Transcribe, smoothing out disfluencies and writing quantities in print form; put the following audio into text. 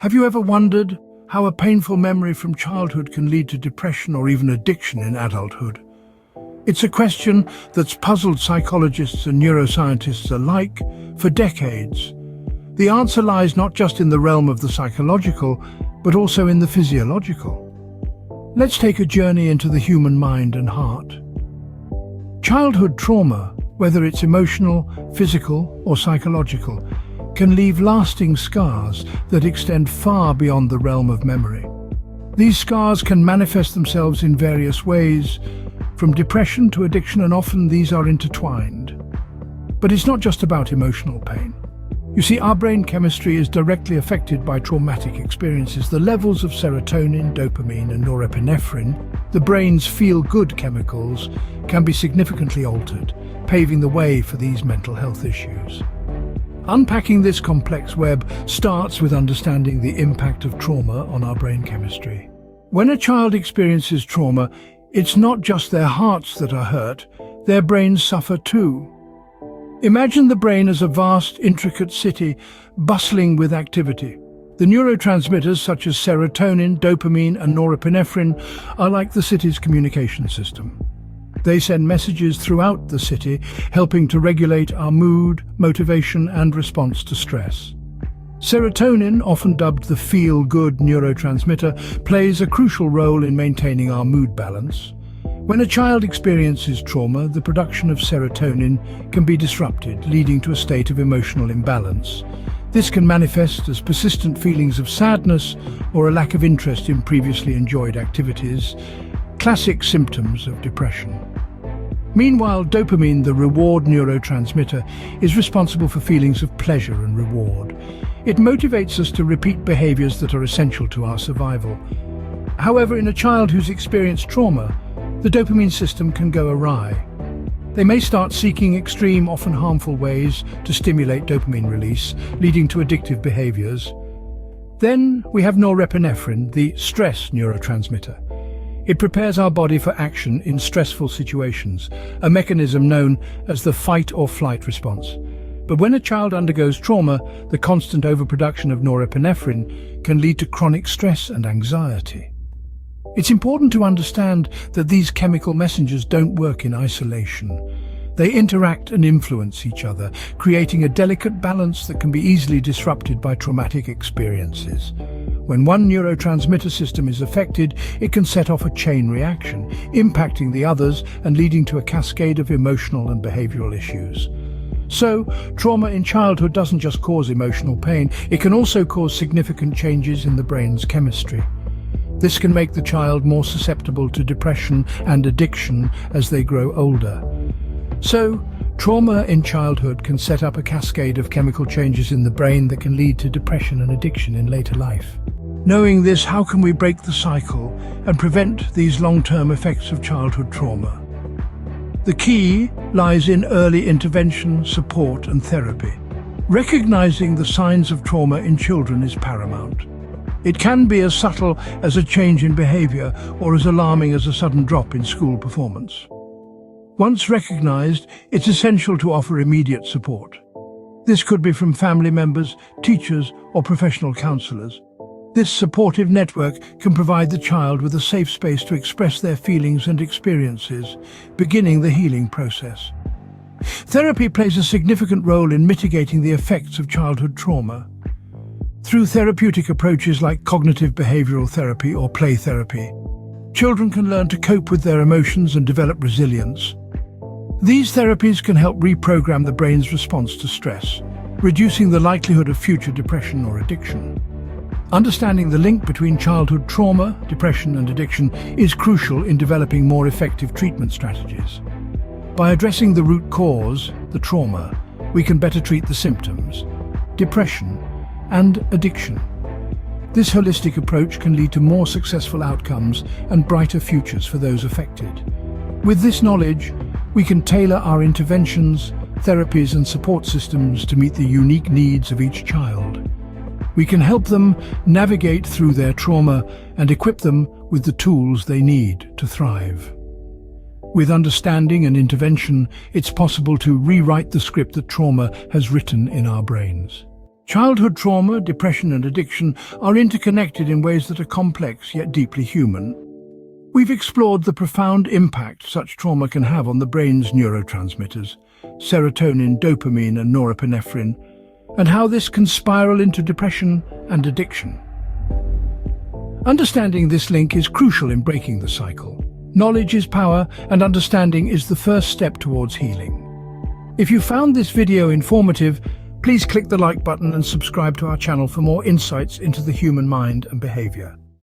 Have you ever wondered how a painful memory from childhood can lead to depression or even addiction in adulthood? It's a question that's puzzled psychologists and neuroscientists alike for decades. The answer lies not just in the realm of the psychological, but also in the physiological. Let's take a journey into the human mind and heart. Childhood trauma, whether it's emotional, physical, or psychological, can leave lasting scars that extend far beyond the realm of memory. These scars can manifest themselves in various ways, from depression to addiction, and often these are intertwined. But it's not just about emotional pain. You see, our brain chemistry is directly affected by traumatic experiences. The levels of serotonin, dopamine, and norepinephrine, the brain's feel-good chemicals, can be significantly altered, paving the way for these mental health issues. Unpacking this complex web starts with understanding the impact of trauma on our brain chemistry. When a child experiences trauma, it's not just their hearts that are hurt, their brains suffer too. Imagine the brain as a vast, intricate city bustling with activity. The neurotransmitters such as serotonin, dopamine, and norepinephrine are like the city's communication system. They send messages throughout the city, helping to regulate our mood, motivation, and response to stress. Serotonin, often dubbed the feel-good neurotransmitter, plays a crucial role in maintaining our mood balance. When a child experiences trauma, the production of serotonin can be disrupted, leading to a state of emotional imbalance. This can manifest as persistent feelings of sadness or a lack of interest in previously enjoyed activities, classic symptoms of depression. Meanwhile, dopamine, the reward neurotransmitter, is responsible for feelings of pleasure and reward. It motivates us to repeat behaviors that are essential to our survival. However, in a child who's experienced trauma, the dopamine system can go awry. They may start seeking extreme, often harmful ways to stimulate dopamine release, leading to addictive behaviors. Then we have norepinephrine, the stress neurotransmitter. It prepares our body for action in stressful situations, a mechanism known as the fight or flight response. But when a child undergoes trauma, the constant overproduction of norepinephrine can lead to chronic stress and anxiety. It's important to understand that these chemical messengers don't work in isolation. They interact and influence each other, creating a delicate balance that can be easily disrupted by traumatic experiences. When one neurotransmitter system is affected, it can set off a chain reaction, impacting the others and leading to a cascade of emotional and behavioral issues. So, trauma in childhood doesn't just cause emotional pain, it can also cause significant changes in the brain's chemistry. This can make the child more susceptible to depression and addiction as they grow older. So, trauma in childhood can set up a cascade of chemical changes in the brain that can lead to depression and addiction in later life. Knowing this, how can we break the cycle and prevent these long-term effects of childhood trauma? The key lies in early intervention, support, and therapy. Recognizing the signs of trauma in children is paramount. It can be as subtle as a change in behavior or as alarming as a sudden drop in school performance. Once recognized, it's essential to offer immediate support. This could be from family members, teachers, or professional counselors. This supportive network can provide the child with a safe space to express their feelings and experiences, beginning the healing process. Therapy plays a significant role in mitigating the effects of childhood trauma. Through therapeutic approaches like cognitive behavioral therapy or play therapy, children can learn to cope with their emotions and develop resilience. These therapies can help reprogram the brain's response to stress, reducing the likelihood of future depression or addiction. Understanding the link between childhood trauma, depression, and addiction is crucial in developing more effective treatment strategies. By addressing the root cause, the trauma, we can better treat the symptoms, depression, and addiction. This holistic approach can lead to more successful outcomes and brighter futures for those affected. With this knowledge, we can tailor our interventions, therapies, and support systems to meet the unique needs of each child. We can help them navigate through their trauma and equip them with the tools they need to thrive. With understanding and intervention, it's possible to rewrite the script that trauma has written in our brains. Childhood trauma, depression and addiction are interconnected in ways that are complex yet deeply human. We've explored the profound impact such trauma can have on the brain's neurotransmitters, serotonin, dopamine and norepinephrine, and how this can spiral into depression and addiction. Understanding this link is crucial in breaking the cycle. Knowledge is power, and understanding is the first step towards healing. If you found this video informative, please click the like button and subscribe to our channel for more insights into the human mind and behavior.